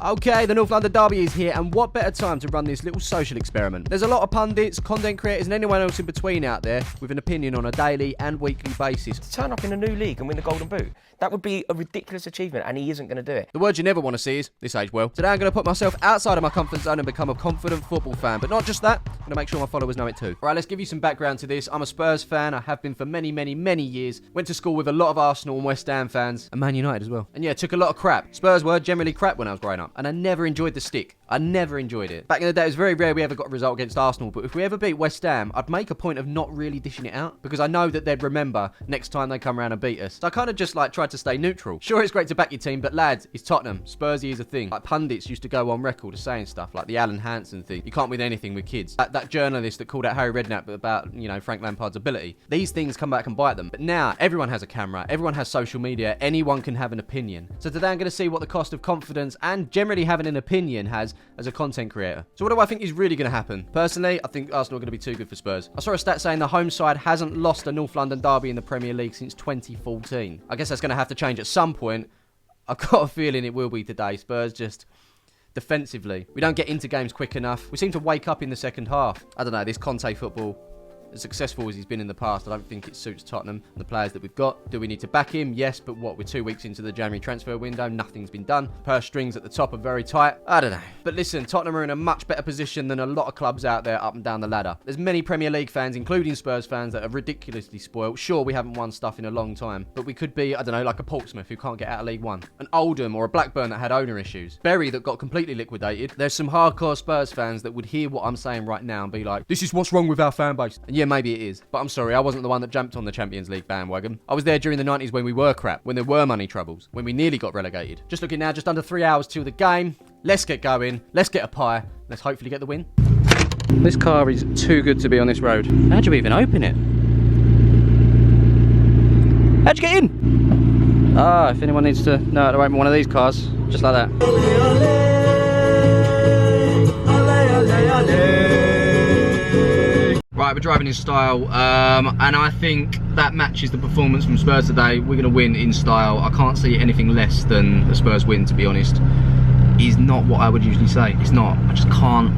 Okay, the North London Derby is here, and what better time to run this little social experiment? There's a lot of pundits, content creators, and anyone else in between out there with an opinion on a daily and weekly basis. To turn up in a new league and win the Golden Boot, that would be a ridiculous achievement, and he isn't going to do it. The word you never want to see is, this age well. Today I'm going to put myself outside of my comfort zone and become a confident football fan, but not just that, I'm going to make sure my followers know it too. Right, let's give you some background to this. I'm a Spurs fan, I have been for many, many, many years. Went to school with a lot of Arsenal and West Ham fans, and Man United as well. And yeah, took a lot of crap. Spurs were generally crap when I was growing up, and I never enjoyed the stick. I never enjoyed it. Back in the day, it was very rare we ever got a result against Arsenal, but if we ever beat West Ham, I'd make a point of not really dishing it out, because I know that they'd remember next time they come around and beat us. So I kind of just tried to stay neutral. Sure, it's great to back your team, but lads, it's Tottenham. Spursy is a thing. Pundits used to go on record as saying stuff like the Alan Hansen thing. You can't win anything with kids. That journalist that called out Harry Redknapp about, Frank Lampard's ability. These things come back and bite them. But now, everyone has a camera. Everyone has social media. Anyone can have an opinion. So today I'm going to see what the cost of confidence and generally having an opinion has as a content creator. So what do I think is really going to happen? Personally, I think Arsenal are going to be too good for Spurs. I saw a stat saying the home side hasn't lost a North London derby in the Premier League since 2014. I guess that's going to have to change at some point. I've got a feeling it will be today. Spurs just defensively. We don't get into games quick enough. We seem to wake up in the second half. I don't know, this Conte football, as successful as he's been in the past, I don't think it suits Tottenham and the players that we've got. Do we need to back him? Yes, but what? We're 2 weeks into the January transfer window. Nothing's been done. Purse strings at the top are very tight. I don't know. But listen, Tottenham are in a much better position than a lot of clubs out there up and down the ladder. There's many Premier League fans, including Spurs fans, that are ridiculously spoiled. Sure, we haven't won stuff in a long time, but we could be, I don't know, like a Portsmouth who can't get out of League One. An Oldham or a Blackburn that had owner issues. Bury that got completely liquidated. There's some hardcore Spurs fans that would hear what I'm saying right now and be like, this is what's wrong with our fan base. And yeah, maybe it is. But I'm sorry, I wasn't the one that jumped on the Champions League bandwagon. I was there during the 90s when we were crap, when there were money troubles, when we nearly got relegated. Just looking now, just under 3 hours till the game. Let's get going. Let's get a pie. Let's hopefully get the win. This car is too good to be on this road. How'd you even open it? How'd you get in? If anyone needs to know how to open one of these cars, just like that. Right, we're driving in style, and I think that matches the performance from Spurs today. We're going to win in style. I can't see anything less than a Spurs win, to be honest. Is not what I would usually say. It's not. I just can't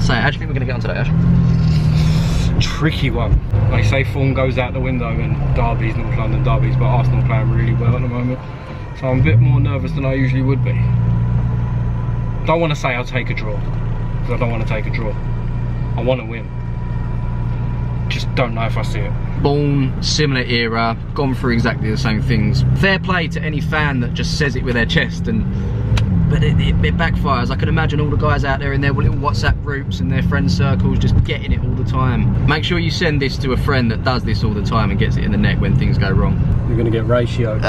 say it. How do you think we're going to get on today, Ash? Tricky one. Like say, form goes out the window in derbies, North London derbies, but Arsenal playing really well at the moment. So I'm a bit more nervous than I usually would be. Don't want to say I'll take a draw, because I don't want to take a draw. I want to win. Just don't know if I see it. Born, similar era, gone through exactly the same things. Fair play to any fan that just says it with their chest, but it backfires. I can imagine all the guys out there in their little WhatsApp groups and their friend circles just getting it all the time. Make sure you send this to a friend that does this all the time and gets it in the neck when things go wrong. You're going to get ratio.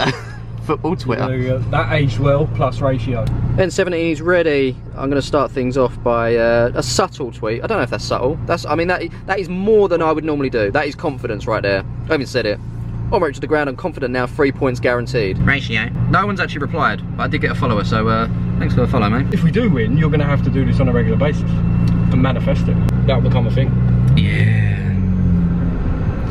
Football Twitter. That aged well, plus ratio. N17 is ready. I'm going to start things off by a subtle tweet. I don't know if that's subtle. That is more than I would normally do. That is confidence right there. I haven't said it. On road to the ground, I'm confident now. 3 points guaranteed. Ratio. No one's actually replied, but I did get a follower, so thanks for the follow, mate. If we do win, you're going to have to do this on a regular basis and manifest it. That'll become a thing. Yeah.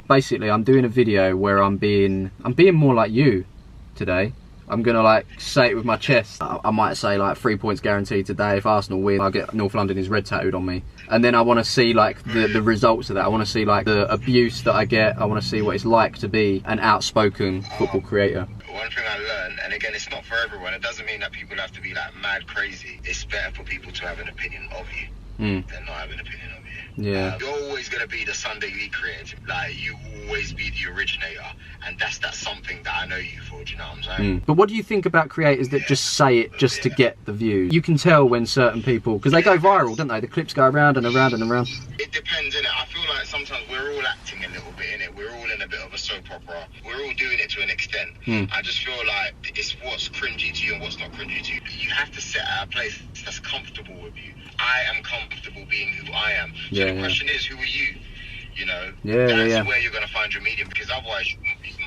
Basically, I'm doing a video where I'm being more like you today. I'm gonna say it with my chest. I might say 3 points guaranteed today. If Arsenal win, I'll get North London is red tattooed on me. And then I want to see the results of that. I want to see the abuse that I get. I want to see what it's like to be an outspoken football creator. One thing I learned, and again, it's not for everyone. It doesn't mean that people have to be mad crazy. It's better for people to have an opinion of you than not have an opinion of you. Yeah. You're always going to be the Sunday League creator. You always be the originator. And that's something that I know you for, do you know what I'm saying? But what do you think about creators that just say it just to get the views? You can tell when certain people, because they go viral, don't they? The clips go around and around and around. It depends, innit? I feel like sometimes we're all acting a little bit, innit? We're all in a bit of a soap opera. We're all doing it to an extent. I just feel like it's what's cringy to you and what's not cringy to you. You have to sit at a place that's comfortable with you. I am comfortable being who I am. So the question is, who are you? You know, that's where you're going to find your medium, because otherwise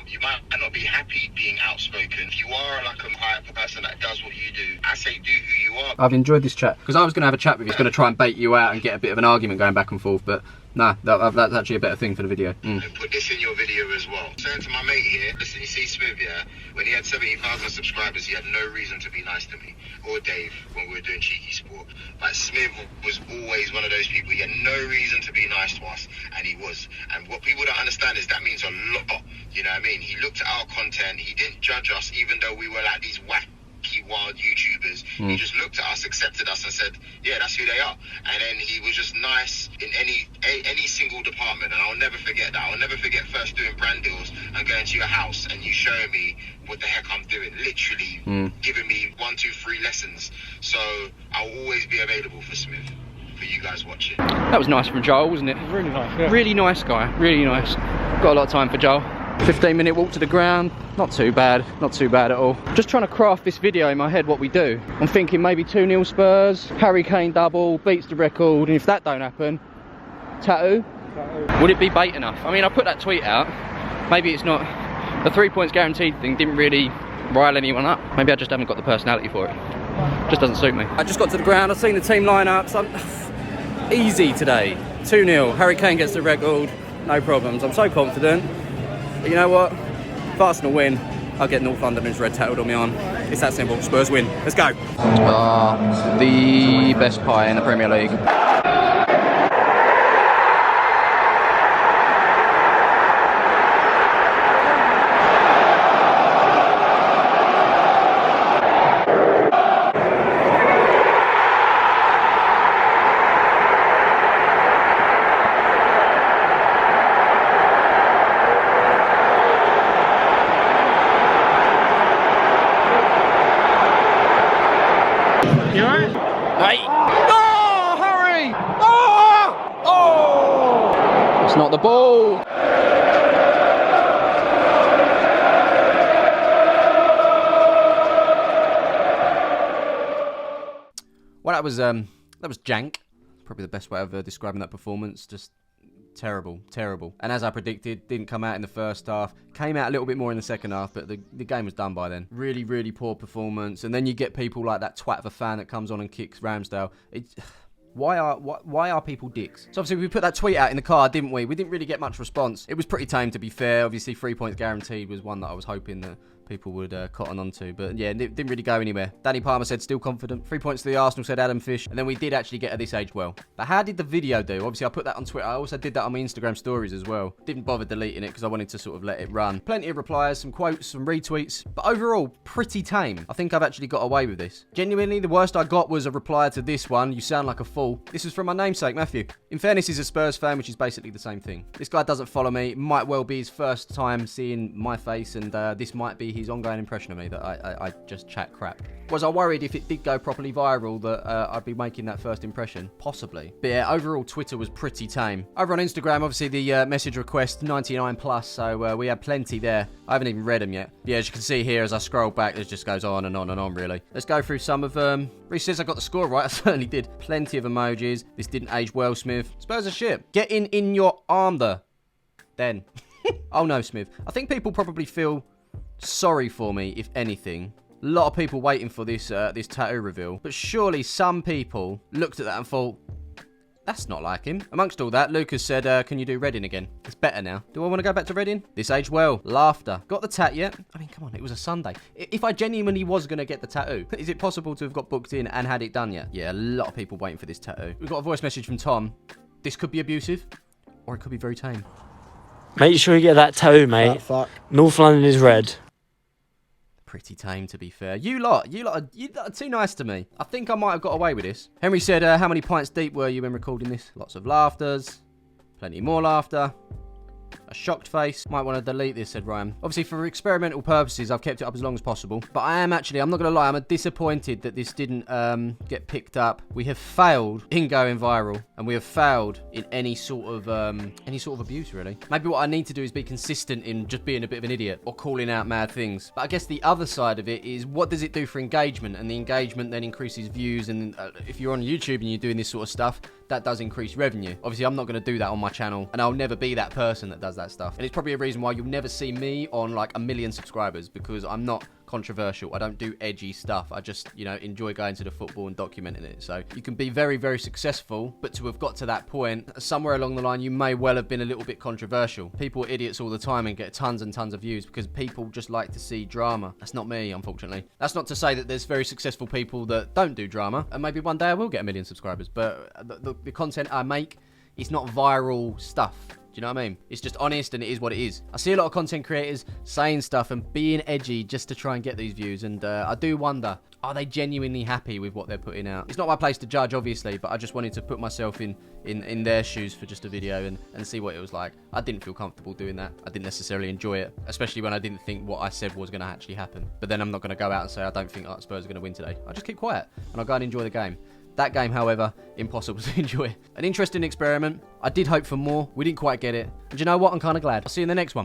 you might not be happy being outspoken. If you are a hype person that does what you do, I say do who you are. I've enjoyed this chat, because I was going to have a chat with you. He's going to try and bait you out and get a bit of an argument going back and forth, but Nah, that's actually a better thing for the video. And put this in your video as well. Saying to my mate here, listen, you see Smiv, yeah? When he had 70,000 subscribers, he had no reason to be nice to me. Or Dave, when we were doing Cheeky Sport. But Smiv was always one of those people. He had no reason to be nice to us, and he was. And what people don't understand is that means a lot. You know what I mean? He looked at our content. He didn't judge us, even though we were like these wild YouTubers. He just looked at us, accepted us, and said, yeah, that's who they are. And then he was just nice in any single department. And I'll never forget that. I'll never forget first doing brand deals and going to your house and you showing me what the heck I'm doing, literally giving me 1, 2, 3 lessons. So I'll always be available for Smiv, for you guys watching. That was nice from Joel, wasn't it? It was really nice, yeah. Really nice guy, really nice. Got a lot of time for Joel. 15-minute walk to the ground, not too bad at all. Just trying to craft this video in my head what we do. I'm thinking maybe 2-0 Spurs, Harry Kane double, beats the record, and if that don't happen, tattoo. Would it be bait enough? I mean, I put that tweet out, maybe it's not, the 3 points guaranteed thing didn't really rile anyone up. Maybe I just haven't got the personality for it. Just doesn't suit me. I just got to the ground, I've seen the team lineups. I'm easy today. 2-0, Harry Kane gets the record, no problems. I'm so confident. But you know what? If Arsenal win, I'll get North London's red tattooed on my arm. It's that simple. Spurs win. Let's go. The best pie in the Premier League. Not the ball. Well, that was jank. Probably the best way of describing that performance. Just terrible. And as I predicted, didn't come out in the first half. Came out a little bit more in the second half, but the game was done by then. Really poor performance. And then you get people like that twat of a fan that comes on and kicks Ramsdale. Why are people dicks? So obviously we put that tweet out in the car, didn't we? We didn't really get much response. It was pretty tame, to be fair. Obviously 3 points guaranteed was one that I was hoping that people would cotton onto. But yeah, it didn't really go anywhere. Danny Palmer said still confident. 3 points to the Arsenal, said Adam Fish. And then we did actually get at this age well. But how did the video do? Obviously I put that on Twitter. I also did that on my Instagram stories as well. Didn't bother deleting it because I wanted to sort of let it run. Plenty of replies, some quotes, some retweets. But overall, pretty tame. I think I've actually got away with this. Genuinely, the worst I got was a reply to this one. You sound like a fool. This is from my namesake, Matthew. In fairness, he's a Spurs fan, which is basically the same thing. This guy doesn't follow me. It might well be his first time seeing my face, and this might be his ongoing impression of me that I just chat crap. Was I worried if it did go properly viral that I'd be making that first impression? Possibly. But yeah, overall Twitter was pretty tame. Over on Instagram, obviously the message request 99 plus, so we had plenty there. I haven't even read them yet. Yeah, as you can see here, as I scroll back, it just goes on and on and on, really. Let's go through some of them. Reece says I got the score right. I certainly did. Plenty of emojis. This didn't age well, Smiv. Spurs are shit. Get in your arm, then. Oh no, Smiv. I think people probably feel sorry for me, if anything. A lot of people waiting for this this tattoo reveal, but surely some people looked at that and thought, that's not like him. Amongst all that, Lucas said, can you do Reading again? It's better now. Do I want to go back to Reading? This aged well. Laughter. Got the tat yet? I mean, come on, it was a Sunday. If I genuinely was going to get the tattoo, is it possible to have got booked in and had it done yet? Yeah, a lot of people waiting for this tattoo. We've got a voice message from Tom. This could be abusive, or it could be very tame. Make sure you get that tattoo, mate. Fuck. North London is red. Pretty tame, to be fair. You lot are too nice to me. I think I might have got away with this. Henry said, how many pints deep were you when recording this? Lots of laughters. Plenty more laughter. A shocked face. Might want to delete this, said Ryan. Obviously, for experimental purposes, I've kept it up as long as possible. But I'm not going to lie, I'm disappointed that this didn't get picked up. We have failed in going viral. And we have failed in any sort of abuse, really. Maybe what I need to do is be consistent in just being a bit of an idiot or calling out mad things. But I guess the other side of it is, what does it do for engagement? And the engagement then increases views. And if you're on YouTube and you're doing this sort of stuff, that does increase revenue. Obviously, I'm not going to do that on my channel, and I'll never be that person that does that stuff. And it's probably a reason why you'll never see me on like 1 million subscribers, because I'm not controversial. I don't do edgy stuff. I just, you know, enjoy going to the football and documenting it. So you can be very, very successful, but to have got to that point, somewhere along the line, you may well have been a little bit controversial. People are idiots all the time and get tons and tons of views because people just like to see drama. That's not me, unfortunately. That's not to say that there's very successful people that don't do drama, and maybe one day I will get 1 million subscribers, but the content I make is not viral stuff. Do you know what I mean? It's just honest and it is what it is. I see a lot of content creators saying stuff and being edgy just to try and get these views, and I do wonder, are they genuinely happy with what they're putting out? It's not my place to judge, obviously, but I just wanted to put myself in their shoes for just a video and see what it was like. I didn't feel comfortable doing that. I didn't necessarily enjoy it, especially when I didn't think what I said was going to actually happen. But then I'm not going to go out and say I don't think Spurs are going to win today. I'll just keep quiet and I'll go and enjoy the game. That game, however, impossible to enjoy. An interesting experiment. I did hope for more. We didn't quite get it. And you know what? I'm kind of glad. I'll see you in the next one.